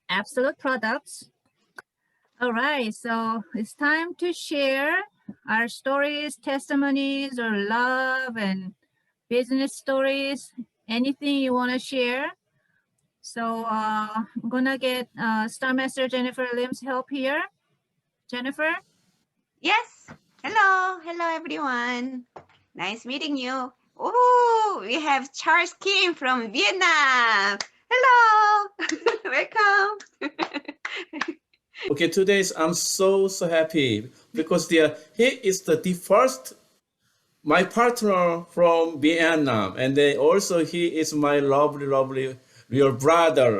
absolute products. All right, so it's time to share our stories, testimonies, or love and business stories. Anything you want to share? So I'm gonna get Star Master Jennifer Lim's help here. Jennifer? Yes. Hello. Hello, everyone. Nice meeting you. Oh, we have Charles Kim from Vietnam. Hello. Welcome. Okay, today I'm so happy because he is the first my partner from Vietnam, and then also he is my lovely real brother.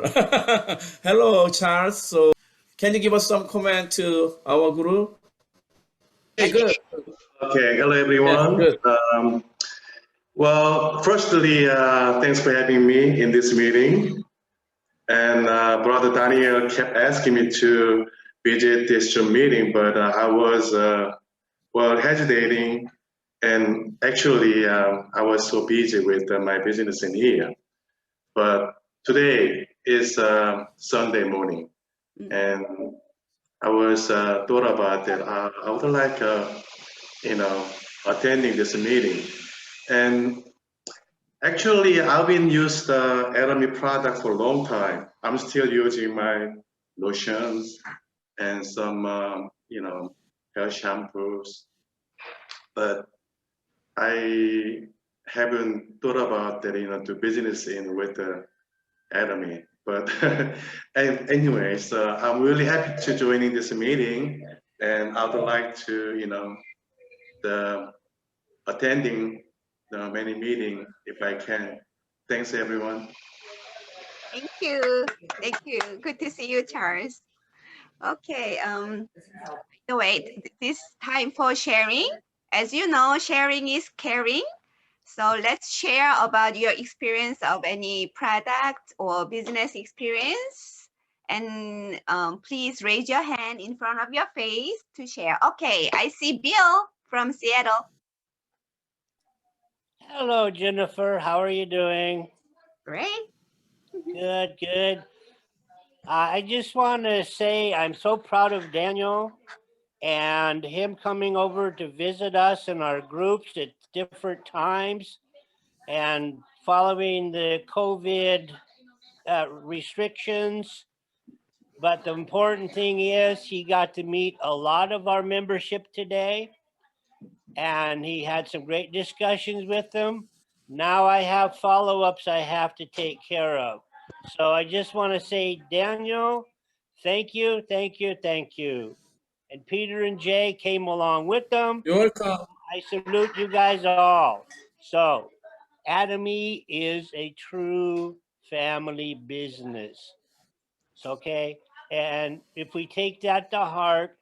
Hello, Charles. So can you give us some comment to our group? Hey, good. Okay, hello everyone. Yeah, good. Well, firstly, thanks for having me in this meeting. And Brother Daniel kept asking me to visit this Zoom meeting, but I was hesitating, and actually I was so busy with my business in here. But today is Sunday morning, and I was thought about that. I would like, attending this meeting. And actually, I've been used the Atomy product for a long time. I'm still using my lotions and some, hair shampoos, but I haven't thought about that, to business in with the Atomy. But anyways, I'm really happy to joining this meeting, and I would like to, the attending the many meeting if I can. Thanks, everyone. Thank you. Thank you. Good to see you, Charles. Okay. Wait, this time for sharing. As you know, sharing is caring. So let's share about your experience of any product or business experience. And please raise your hand in front of your face to share. Okay, I see Bill from Seattle. Hello, Jennifer. How are you doing? Great. Good, good. I just want to say I'm so proud of Daniel and him coming over to visit us in our groups at different times and following the COVID restrictions. But the important thing is he got to meet a lot of our membership today, and he had some great discussions with them. Now I have follow-ups I have to take care of. So I just want to say, Daniel, thank you, thank you, thank you. And Peter and Jay came along with them. You're welcome. I salute you guys all. So Atomy is a true family business. It's okay. And if we take that to heart,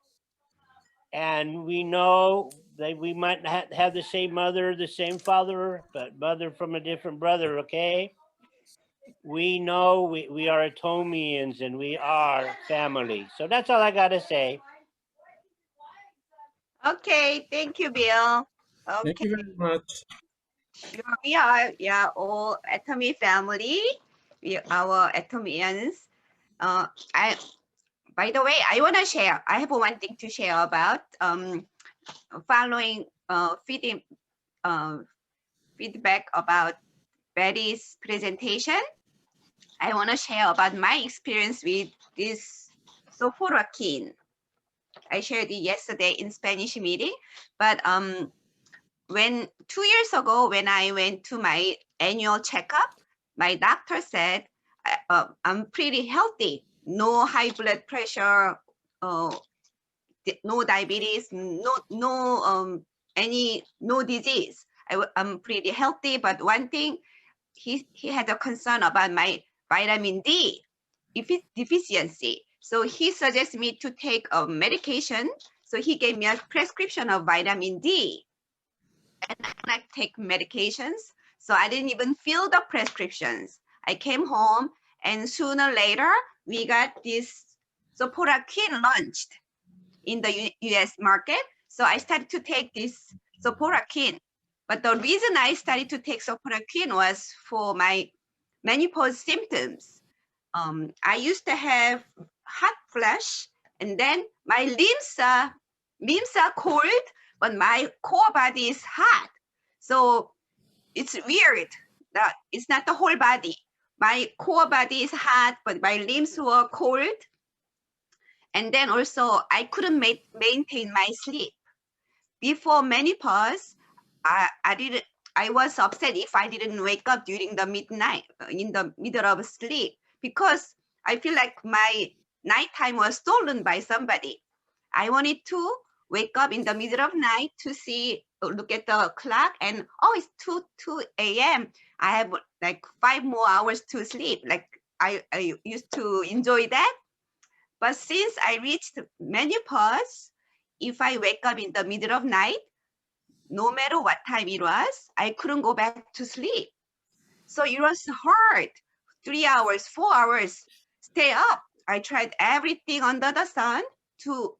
and we know that we might not have the same mother, the same father, but mother from a different brother, okay? We know we are Atomians and we are family. So that's all I got to say. Okay, thank you, Bill. Okay. Thank you very much. We are all Atomy family. We are our Atomians. By the way, I want to share. I have one thing to share about following feedback about Betty's presentation. I want to share about my experience with this sulforaphane. I shared it yesterday in Spanish meeting, but when 2 years ago, when I went to my annual checkup, my doctor said I'm pretty healthy, no high blood pressure, no diabetes, no disease. I'm pretty healthy, but one thing, he had a concern about my vitamin D deficiency. So he suggested me to take a medication. So he gave me a prescription of vitamin D. And I take medications. So I didn't even fill the prescriptions. I came home, and sooner or later, we got this sulforaphane launched in the US market. So I started to take this sulforaphane. But the reason I started to take sulforaphane was for my menopause symptoms. I used to have hot flash, and then my limbs are cold, but my core body is hot. So it's weird that it's not the whole body. My core body is hot, but my limbs were cold. And then also I couldn't maintain my sleep. Before menopause, I was upset if I didn't wake up during the midnight, in the middle of sleep, because I feel like my nighttime was stolen by somebody. I wanted to wake up in the middle of night to look at the clock, and oh, it's 2 a.m. I have like 5 more hours to sleep. Like I used to enjoy that. But since I reached menopause, if I wake up in the middle of night, no matter what time it was, I couldn't go back to sleep. So it was hard. 3 hours, 4 hours, stay up. I tried everything under the sun to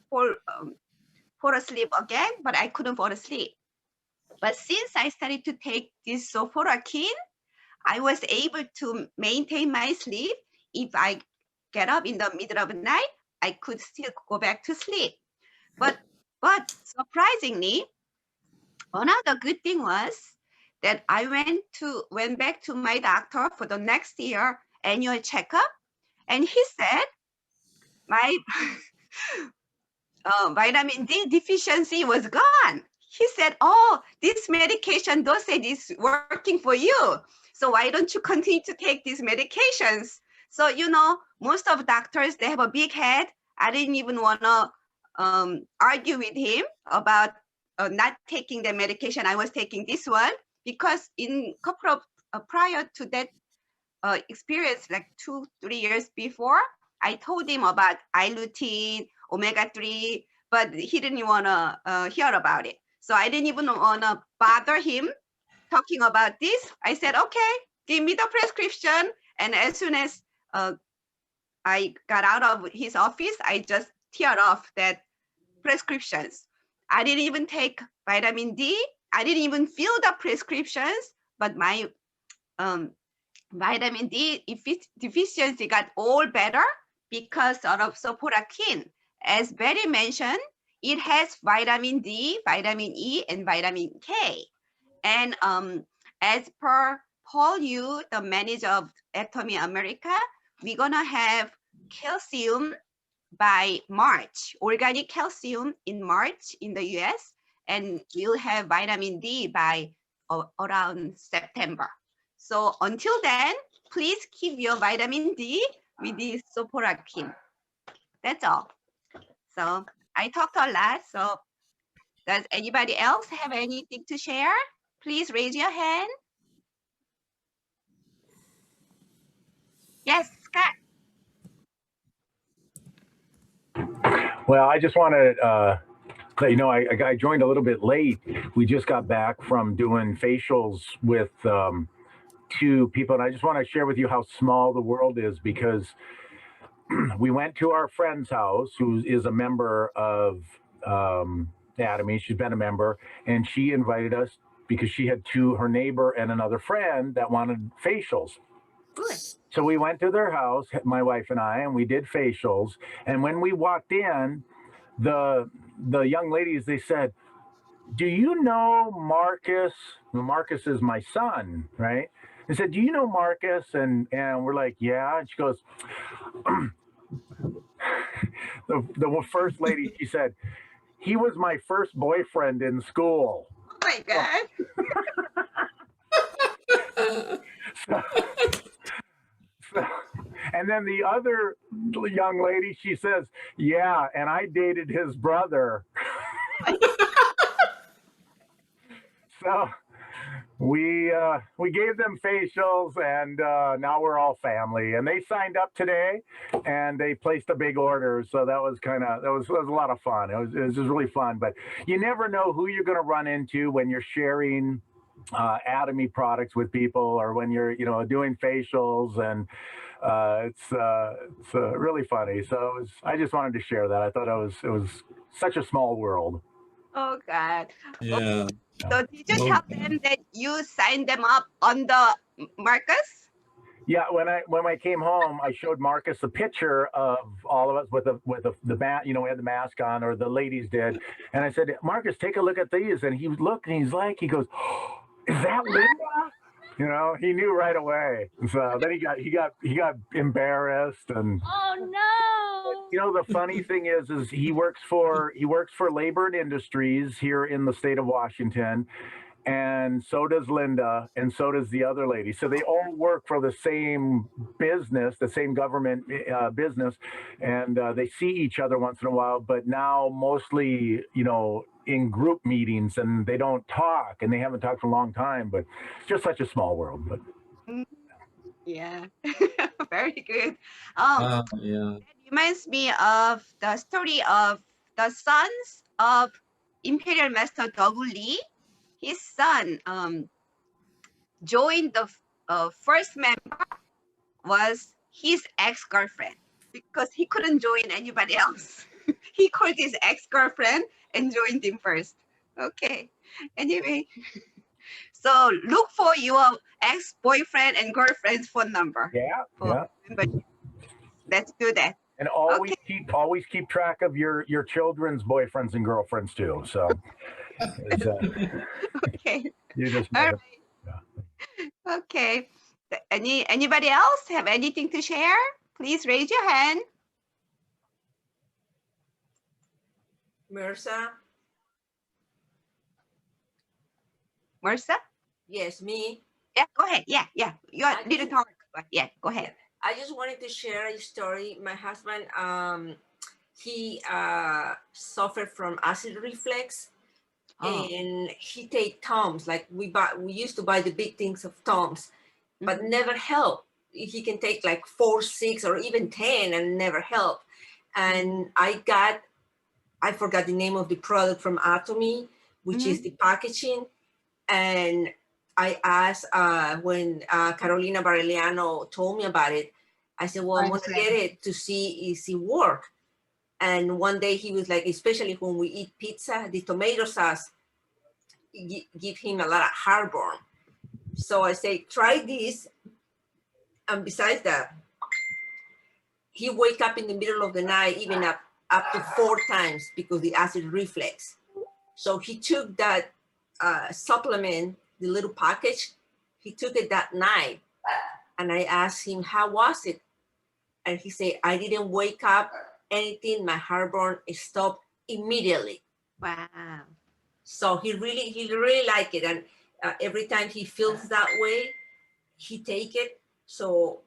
fall asleep again, but I couldn't fall asleep. But since I started to take this Soforokin, I was able to maintain my sleep. If I get up in the middle of the night, I could still go back to sleep. But surprisingly, another good thing was that I went back to my doctor for the next year annual checkup, and he said my vitamin D deficiency was gone. He said, "Oh, this medication dosage is working for you. So why don't you continue to take these medications?" So, most of doctors, they have a big head. I didn't even want to argue with him about not taking the medication. I was taking this one because in couple of prior to that experience, like 2-3 years before, I told him about ilutein, omega-3, but he didn't want to hear about it. So I didn't even want to bother him talking about this. I said, okay, give me the prescription. And as soon as I got out of his office, I just teared off that prescriptions. I didn't even take vitamin D. I didn't even fill the prescriptions, but my vitamin D deficiency got all better because of Soforokin. As Betty mentioned, it has vitamin D, vitamin E, and vitamin K. And as per Paul Yu, the manager of Atomy America, we're gonna have calcium by March, organic calcium in March in the US, and we'll have vitamin D by around September. So until then, please keep your vitamin D with this Soforokin. That's all. So I talked a lot. So does anybody else have anything to share? Please raise your hand. Yes, Scott. Well, I just want to let you know I joined a little bit late. We just got back from doing facials with 2 people, and I just want to share with you how small the world is, because we went to our friend's house, who is a member of Atomy. She's been a member, and she invited us because she had her neighbor and another friend that wanted facials. Good. So we went to their house, my wife and I, and we did facials. And when we walked in, the young ladies, they said, "Do you know Marcus?" Marcus is my son, right? They said, "Do you know Marcus?" And we're like, "Yeah." And she goes, the first lady, she said, "He was my first boyfriend in school." Oh my God. So, and then the other young lady, she says, "Yeah, and I dated his brother." So we gave them facials, and now we're all family. And they signed up today, and they placed a big order. So that was a lot of fun. It was just really fun. But you never know who you're going to run into when you're sharing Atomy products with people, or when you're doing facials, and it's really funny. So I just wanted to share that. I thought it was such a small world. Oh God. Yeah. So did you tell them that you signed them up on the Marcus? Yeah, when I came home, I showed Marcus a picture of all of us with the mat. You know, we had the mask on, or the ladies did, and I said, Marcus, take a look at these. And he looked, and he goes, oh, is that Linda? You know, he knew right away. So then he got embarrassed, and Oh no. you know, the funny thing is he works for Labor and Industries here in the state of Washington, and so does Linda, and so does the other lady. So they all work for the same business, the same government business, and they see each other once in a while, but now mostly, you know, in group meetings, and they don't talk, and they haven't talked for a long time, but it's just such a small world. But Yeah, very good. Yeah. That reminds me of the story of the sons of Imperial Master Dogu Lee. His son joined the first member was his ex-girlfriend because he couldn't join anybody else. He called his ex-girlfriend and joined him first. Okay. Anyway, so look for your ex-boyfriend and girlfriend's phone number. yeah. Membership. Let's do that. And always keep track of your children's boyfriends and girlfriends too. So Okay. you just All right. Okay. Anybody else have anything to share? Please raise your hand. Mirza? Marissa? Yes, me. Yeah, go ahead. Yeah. You I didn't just- talk, but yeah, go ahead. I just wanted to share a story. My husband, he suffered from acid reflux, Oh. and he take Toms. Like we used to buy the big things of Toms, but Mhm. never help. He can take like 4, 6, or even 10 and never help. And I forgot the name of the product from Atomy, which is the packaging. And I asked when Carolina Bareliano told me about it, I said, well, I'm going to get it to see if it work. And one day he was like, especially when we eat pizza, the tomato sauce give him a lot of heartburn. So I say, try this. And besides that, he wake up in the middle of the night, even up to 4 times because the acid reflux. So he took that supplement, the little package, he took it that night. And I asked him, how was it? And he said, I didn't wake up anything. My heartburn stopped immediately. Wow. So he really liked it. And every time he feels that way, he take it. So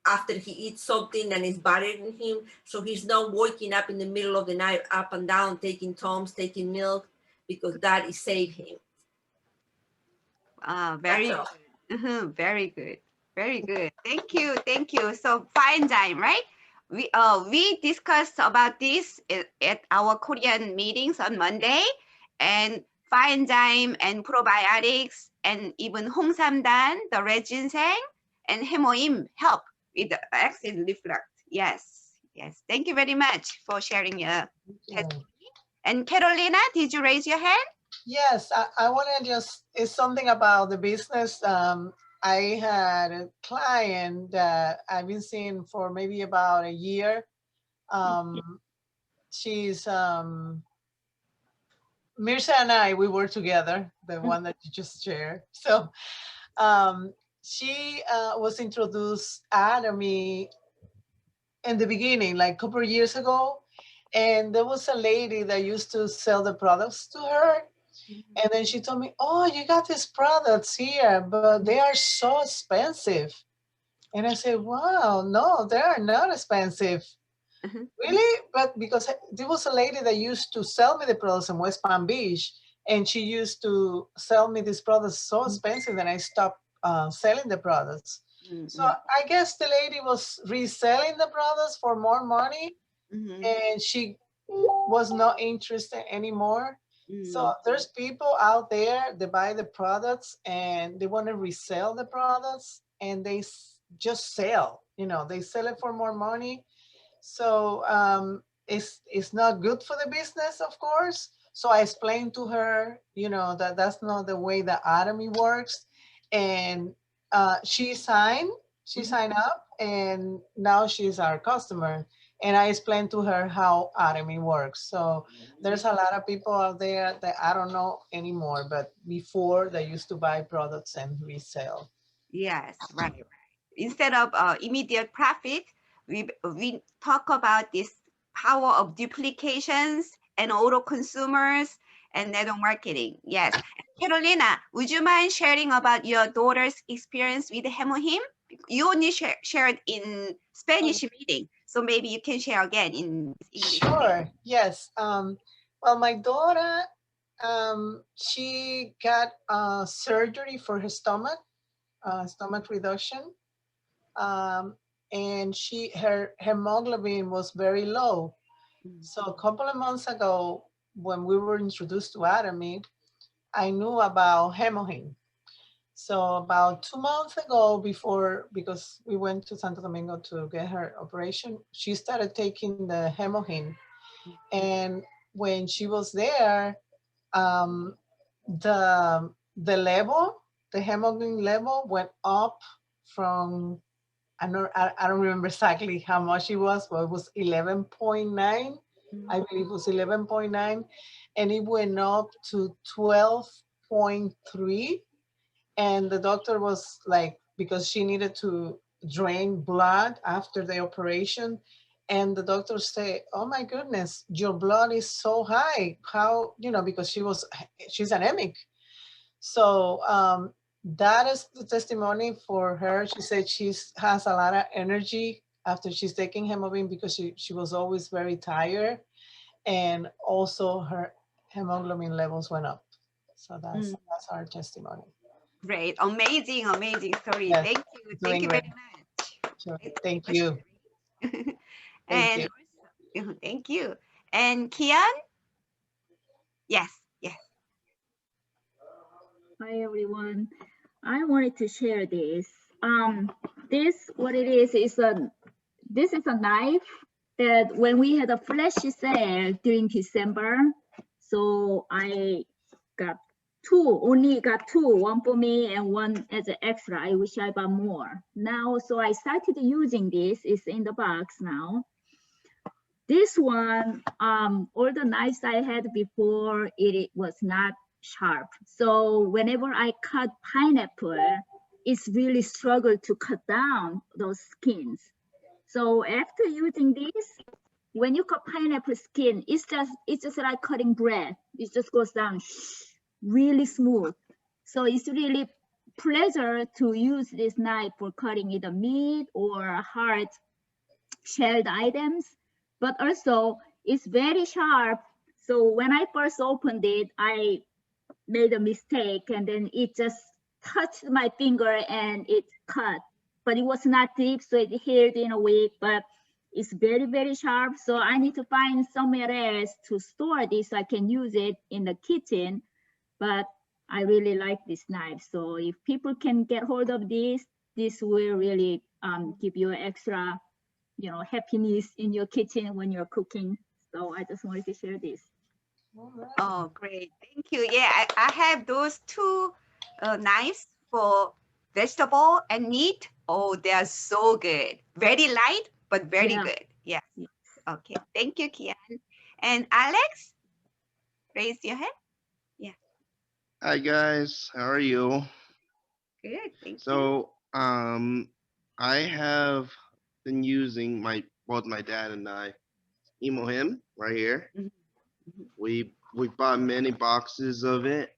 after he eats something and it's bothering him, so he's not waking up in the middle of the night, up and down, taking Toms, taking milk, because that is save him. Very That's all. good. Very good. Very good. Thank you. So fine time, right? We discussed about this at our Korean meetings on Monday, and enzyme and probiotics and even 홍삼단, the red ginseng, and hemoim help with the acid reflux. Yes. Thank you very much for sharing your testimony. And Carolina, did you raise your hand? Yes, I want to just, it's something about the business. I had a client that I've been seeing for maybe about a year. She's, Mirsha and I, we work together, the one that you just shared. So she was introduced Atomy in the beginning, like a couple of years ago. And there was a lady that used to sell the products to her. And then she told me, oh, you got these products here, but they are so expensive. And I said, wow, no, they are not expensive. Really? But because there was a lady that used to sell me the products in West Palm Beach, and she used to sell me these products so expensive that I stopped selling the products. So I guess the lady was reselling the products for more money, and she was not interested anymore. So there's people out there that buy the products and they want to resell the products, and they just sell, they sell it for more money. So it's not good for the business, of course. So I explained to her, that that's not the way that Atomy works. And she signed up, and now she's our customer. And I explained to her how Atomy works. So there's a lot of people out there that I don't know anymore, but before they used to buy products and resell. Yes, right. Instead of immediate profit, we talk about this power of duplications and auto consumers and network marketing. Yes. Carolina, would you mind sharing about your daughter's experience with Hemohim? You only shared in Spanish meeting, so maybe you can share again in English. Sure. Yes. Well, my daughter, she got surgery for her stomach reduction, um, and her hemoglobin was very low. So a couple of months ago, when we were introduced to Atomy, I knew about Hemohim. So about 2 months ago, because we went to Santo Domingo to get her operation, she started taking the Hemohim. And when she was there, um, the hemoglobin level went up from, I don't remember exactly how much it was, but it was 11.9. I believe it was 11.9, and it went up to 12.3. And the doctor was like, because she needed to drain blood after the operation, and the doctor said, oh my goodness, your blood is so high. How, because she's anemic. So that is the testimony for her. She said she has a lot of energy after she's taking hemoglobin, because she was always very tired, and also her hemoglobin levels went up. So that's our testimony. Great, amazing story. Yes, Thank you great. very much. Sure. Thank Thank for you. sharing. Thank And you. also, thank you. And Kian? Yes. Hi everyone. I wanted to share this. What it is this is a knife that when we had a flash sale during December, so I only got two, one for me and one as an extra. I wish I bought more. Now, so I started using this. It's in the box now. This one, all the knives I had before, it was not sharp. So whenever I cut pineapple, it's really struggle to cut down those skins. So after using this, when you cut pineapple skin, it's just like cutting bread. It just goes down really smooth. So it's really pleasure to use this knife for cutting either meat or hard shelled items, but also it's very sharp. So when I first opened it, I made a mistake, and then it just touched my finger and it cut, but it was not deep, so it healed in a week, but it's very, very sharp. So I need to find somewhere else to store this so I can use it in the kitchen. But I really like this knife. So if people can get hold of this will really give you extra, happiness in your kitchen when you're cooking. So I just wanted to share this. Oh, great. Thank you. Yeah, I have those two knives for vegetable and meat. Oh, they are so good. Very light, but very good. Yeah. Okay. Thank you, Kian. And Alex, raise your hand. Yeah. Hi guys, how are you? Good. Thank you. So, I have been using both my dad and I, Emohim right here. Mhm. We bought many boxes of it.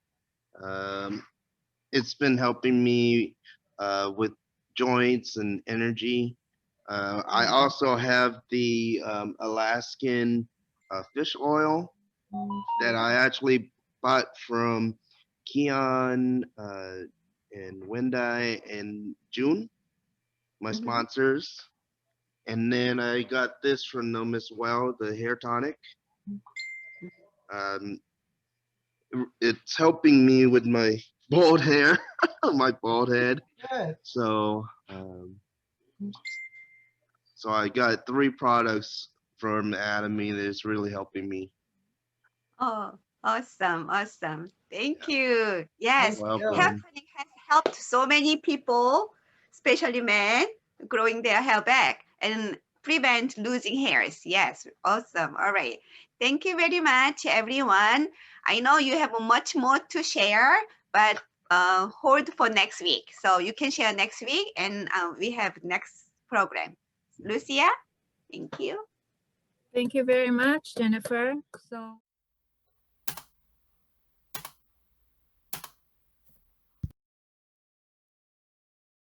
It's been helping me with joints and energy. I also have the Alaskan fish oil that I actually bought from Keon and Wendai and June, my sponsors. And then I got this from them as well, the hair tonic. Um, it's helping me with my bald hair, my bald head. Good. So, so I got 3 products from Atomy that's really helping me. Oh, awesome. Thank you. Yes, Welcome. hair tonic helped so many people, especially men, growing their hair back and prevent losing hairs. Yes, awesome. All right. Thank you very much, everyone. I know you have much more to share, but hold for next week. So you can share next week, and we have next program. Lucia, thank you. Thank you very much, Jennifer. So